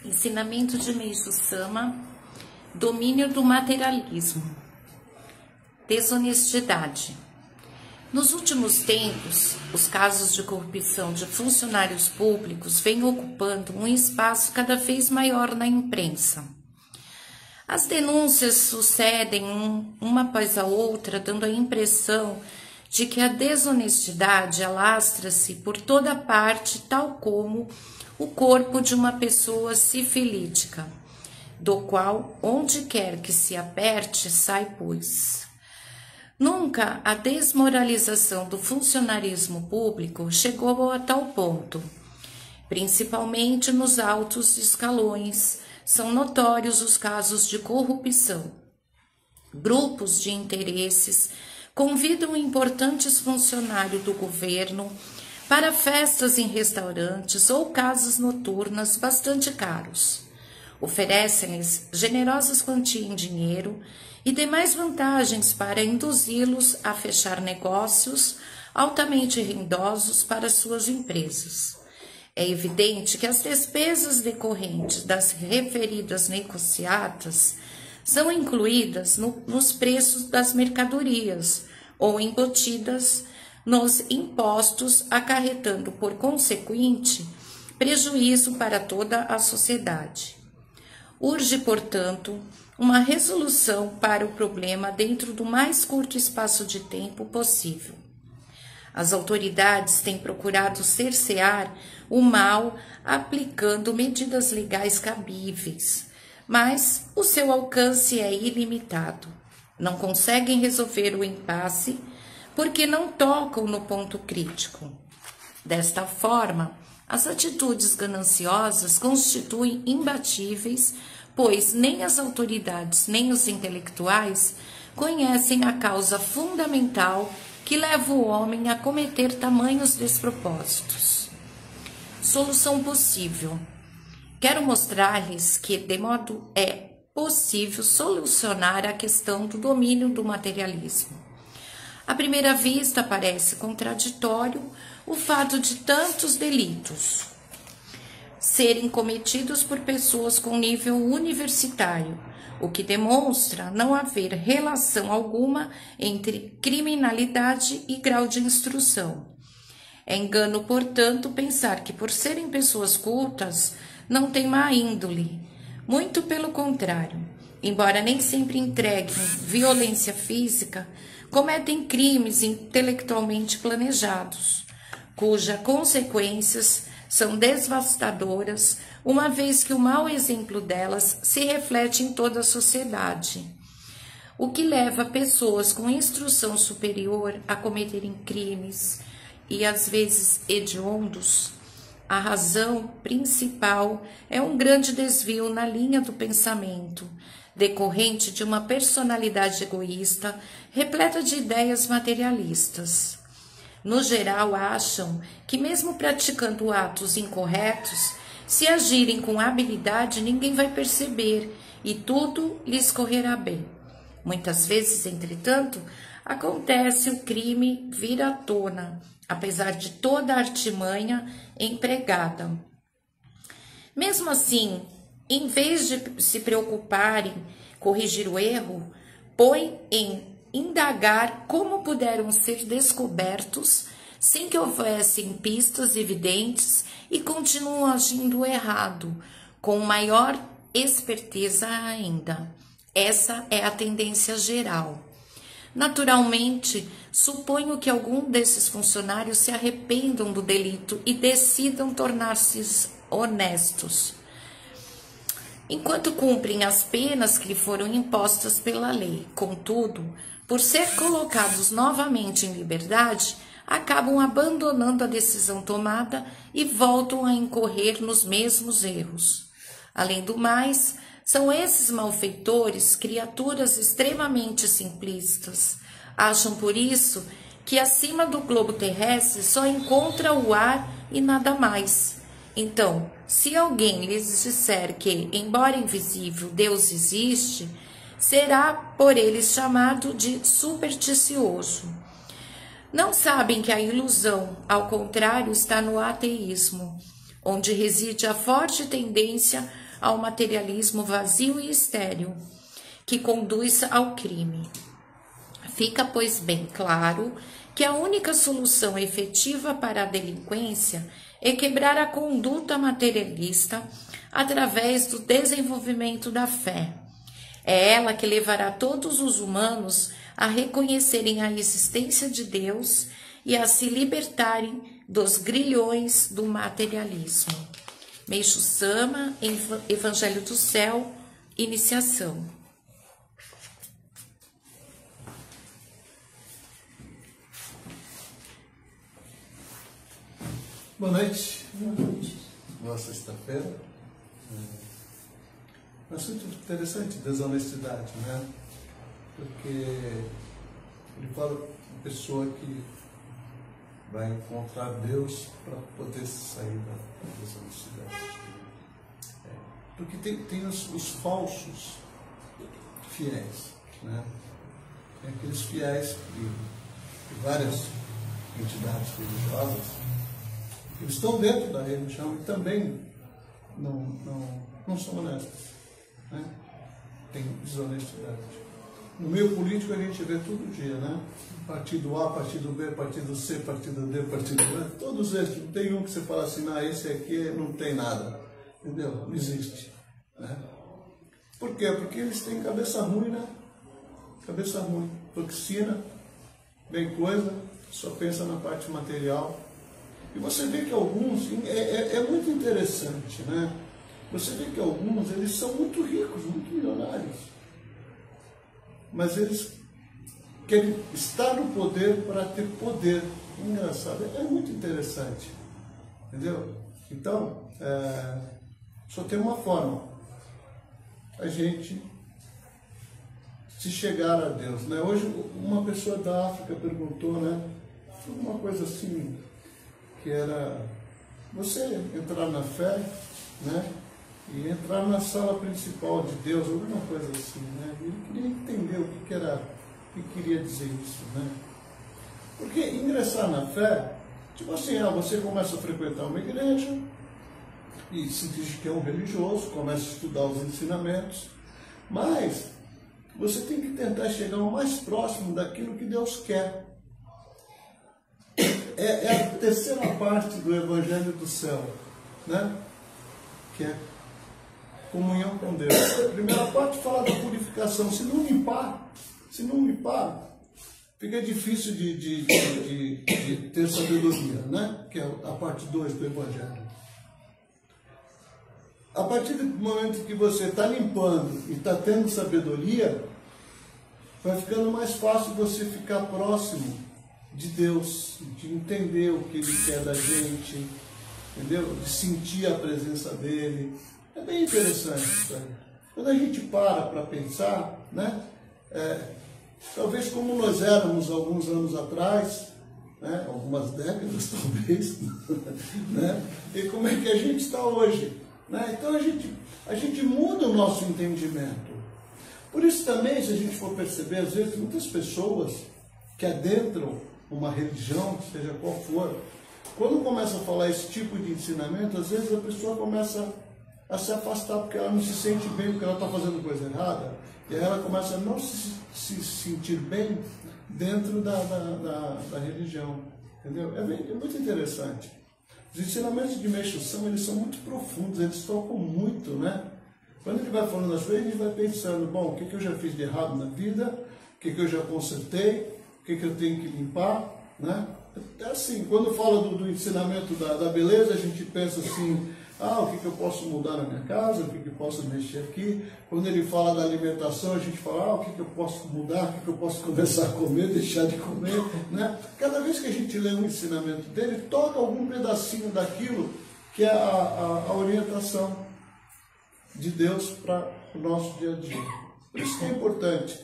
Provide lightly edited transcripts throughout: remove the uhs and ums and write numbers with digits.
Ensinamento de Meishu Sama, domínio do materialismo, desonestidade. Nos últimos tempos, os casos de corrupção de funcionários públicos vêm ocupando um espaço cada vez maior na imprensa. As denúncias sucedem uma após a outra, dando a impressão de que a desonestidade alastra-se por toda parte, tal como o corpo de uma pessoa sifilítica, do qual, onde quer que se aperte, sai pus. Nunca a desmoralização do funcionarismo público chegou a tal ponto. Principalmente nos altos escalões, são notórios os casos de corrupção. Grupos de interesses convidam importantes funcionários do governo para festas em restaurantes ou casas noturnas bastante caros. Oferecem-lhes generosas quantias em dinheiro e demais vantagens para induzi-los a fechar negócios altamente rendosos para suas empresas. É evidente que as despesas decorrentes das referidas negociatas são incluídas nos preços das mercadorias ou embutidas nos impostos, acarretando, por consequente, prejuízo para toda a sociedade. Urge, portanto, uma resolução para o problema dentro do mais curto espaço de tempo possível. As autoridades têm procurado cercear o mal aplicando medidas legais cabíveis, mas o seu alcance é ilimitado. Não conseguem resolver o impasse porque não tocam no ponto crítico. Desta forma, as atitudes gananciosas constituem imbatíveis, pois nem as autoridades nem os intelectuais conhecem a causa fundamental que leva o homem a cometer tamanhos despropósitos. Solução possível. Quero mostrar-lhes que, de modo possível, solucionar a questão do domínio do materialismo. À primeira vista, parece contraditório o fato de tantos delitos serem cometidos por pessoas com nível universitário, o que demonstra não haver relação alguma entre criminalidade e grau de instrução. É engano, portanto, pensar que por serem pessoas cultas não têm má índole. Muito pelo contrário, embora nem sempre entreguem violência física, cometem crimes intelectualmente planejados, cujas consequências são devastadoras, uma vez que o mau exemplo delas se reflete em toda a sociedade, o que leva pessoas com instrução superior a cometerem crimes e às vezes hediondos. A razão principal é um grande desvio na linha do pensamento, decorrente de uma personalidade egoísta, repleta de ideias materialistas. No geral, acham que mesmo praticando atos incorretos, se agirem com habilidade, ninguém vai perceber e tudo lhes correrá bem. Muitas vezes, entretanto, acontece o crime vir à tona, apesar de toda a artimanha empregada. Mesmo assim, em vez de se preocuparem em corrigir o erro, põem em indagar como puderam ser descobertos sem que houvessem pistas evidentes e continuam agindo errado, com maior esperteza ainda. Essa é a tendência geral. Naturalmente, suponho que algum desses funcionários se arrependam do delito e decidam tornar-se honestos, enquanto cumprem as penas que lhe foram impostas pela lei. Contudo, por ser colocados novamente em liberdade, acabam abandonando a decisão tomada e voltam a incorrer nos mesmos erros. Além do mais, são esses malfeitores criaturas extremamente simplistas. Acham por isso que acima do globo terrestre só encontra o ar e nada mais. Então, se alguém lhes disser que, embora invisível, Deus existe, será por eles chamado de supersticioso. Não sabem que a ilusão, ao contrário, está no ateísmo, onde reside a forte tendência ao materialismo vazio e estéril, que conduz ao crime. Fica, pois, bem claro que a única solução efetiva para a delinquência é quebrar a conduta materialista através do desenvolvimento da fé. É ela que levará todos os humanos a reconhecerem a existência de Deus e a se libertarem dos grilhões do materialismo. Meixo Sama, Evangelho do Céu, Iniciação. Boa noite. Boa sexta-feira. Um assunto interessante, desonestidade, né? Porque ele fala de pessoa que vai encontrar Deus para poder sair da desonestidade. Porque tem os falsos fiéis, né? Tem aqueles fiéis de várias entidades religiosas, eles estão dentro da religião e também não são honestos, né? Tem desonestidade. No meio político a gente vê todo dia, né? Partido A, partido B, partido C, partido D, partido E, todos esses. Não tem um que você fala assim, esse aqui não tem nada, entendeu? Não existe, né? Por quê? Porque eles têm cabeça ruim, né? Cabeça ruim, toxina, bem coisa, só pensa na parte material. E você vê que alguns, é muito interessante, né? Você vê que alguns, eles são muito ricos, muito milionários. Mas eles querem estar no poder para ter poder. Engraçado, é muito interessante. Entendeu? Então, só tem uma forma. A gente se chegar a Deus, né? Hoje, uma pessoa da África perguntou, né? Uma coisa assim, que era você entrar na fé, né? E entrar na sala principal de Deus, alguma coisa assim, né? Ele queria entender o que queria dizer isso, né? Porque ingressar na fé, tipo assim, você começa a frequentar uma igreja e se diz que é um religioso, começa a estudar os ensinamentos, mas você tem que tentar chegar o mais próximo daquilo que Deus quer. É a terceira parte do Evangelho do Céu, né? Que é comunhão com Deus. A primeira parte fala da purificação. Se não limpar, fica difícil de ter sabedoria, né? Que é a parte 2 do Evangelho. A partir do momento que você está limpando e está tendo sabedoria, vai ficando mais fácil você ficar próximo de Deus, de entender o que Ele quer da gente, entendeu? De sentir a presença dEle. É bem interessante isso aí. Quando a gente para pensar, né? Talvez como nós éramos alguns anos atrás, né? Algumas décadas talvez, né? E como é que a gente está hoje, né? Então a gente muda o nosso entendimento. Por isso também, se a gente for perceber, às vezes muitas pessoas que adentram uma religião, seja qual for, quando começa a falar esse tipo de ensinamento, às vezes a pessoa começa a se afastar porque ela não se sente bem, porque ela está fazendo coisa errada, e aí ela começa a não se sentir bem dentro da religião, entendeu? É muito interessante. Os ensinamentos de Meixo Sama, eles são muito profundos, eles tocam muito, né? Quando ele vai falando as coisas, ele vai pensando, bom, o que eu já fiz de errado na vida, o que eu já consertei, o que eu tenho que limpar, né? É assim, quando fala do ensinamento da beleza, a gente pensa assim, o que eu posso mudar na minha casa, o que eu posso mexer aqui. Quando ele fala da alimentação, a gente fala, o que eu posso mudar, o que eu posso começar a comer, deixar de comer, né? Cada vez que a gente lê um ensinamento dele, toca algum pedacinho daquilo que é a orientação de Deus para o nosso dia a dia. Por isso que é importante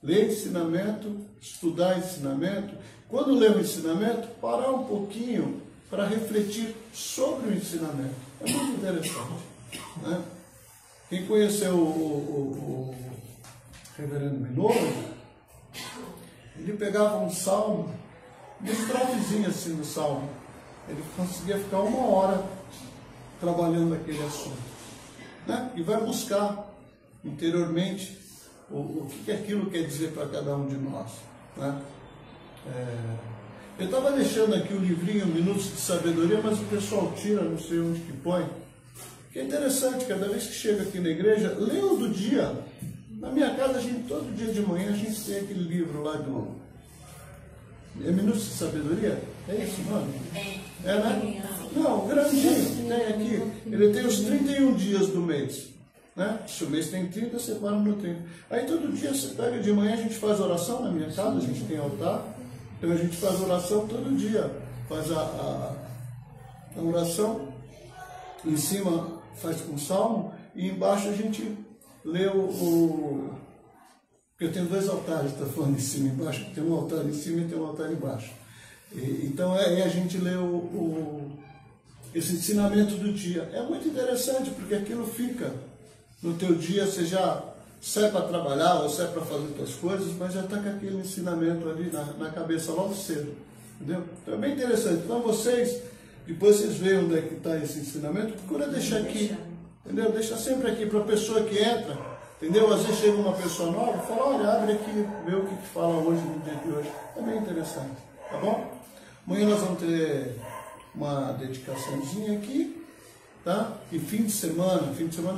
ler ensinamento, estudar ensinamento. Quando lê o ensinamento, parar um pouquinho para refletir sobre o ensinamento. É muito interessante, né? Quem conheceu o reverendo Minoro, ele pegava um salmo, uma estrofezinha assim do salmo. Ele conseguia ficar 1 hora trabalhando aquele assunto. né? E vai buscar interiormente o que aquilo quer dizer para cada um de nós, né? Eu estava deixando aqui o livrinho Minutos de Sabedoria, mas o pessoal tira, não sei onde que põe. Que é interessante, cada vez que chega aqui na igreja, lê o do dia. Na minha casa, todo dia de manhã, a gente tem aquele livro lá do... É Minutos de Sabedoria? É isso o nome? É, né? Não, grandinho, tem aqui. Ele tem os 31 dias do mês, né? Se o mês tem 30, você para no 30. Aí todo dia você pega de manhã, a gente faz oração na minha casa, a gente tem altar. Então a gente faz oração todo dia. Faz a oração, em cima faz com salmo, e embaixo a gente lê porque eu tenho 2 altares, está falando em cima e embaixo, tem um altar em cima e tem um altar embaixo. Então a gente lê esse ensinamento do dia. É muito interessante, porque aquilo fica no teu dia, você já sai para trabalhar ou sai para fazer outras coisas, mas já está com aquele ensinamento ali na cabeça logo cedo. Entendeu? Então é bem interessante. Então vocês, depois vocês veem onde é que está esse ensinamento, procura deixar aqui. Entendeu? Deixa sempre aqui para a pessoa que entra. Entendeu? Às vezes chega uma pessoa nova, fala, olha, abre aqui, vê o que fala hoje, no dia de hoje. É bem interessante, tá bom? Amanhã nós vamos ter uma dedicaçãozinha aqui, tá? E fim de semana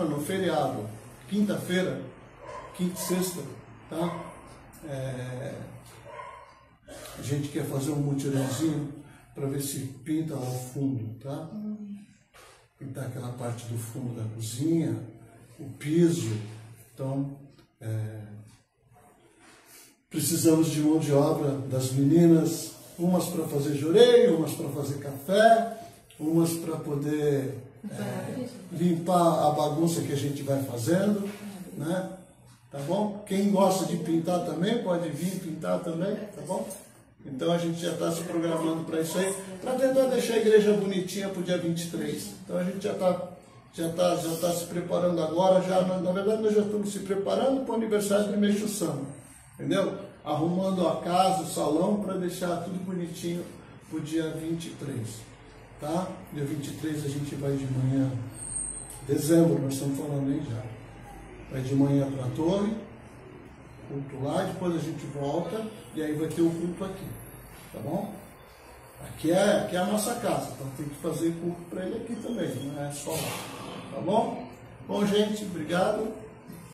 não, feriado, quinta-feira, quinta e sexta, tá? A gente quer fazer um mutirãozinho para ver se pinta lá o fundo, tá? Pintar aquela parte do fundo da cozinha, o piso. Então, precisamos de mão de obra das meninas, umas para fazer jureio, umas para fazer café, umas para poder limpar a bagunça que a gente vai fazendo, né? Tá bom? Quem gosta de pintar também, pode vir pintar também, tá bom? Então a gente já está se programando para isso aí, para tentar deixar a igreja bonitinha para o dia 23. Então a gente já está se preparando agora, na verdade nós já estamos se preparando para o aniversário de Meixo Sama, entendeu? Arrumando a casa, o salão, para deixar tudo bonitinho para o dia 23, tá? Dia 23 a gente vai de manhã, dezembro nós estamos falando aí já, vai de manhã para a torre, culto lá, depois a gente volta e aí vai ter o culto aqui, tá bom? Aqui é a nossa casa, então tem que fazer culto para ele aqui também, não é só lá, tá bom? Bom, gente, obrigado.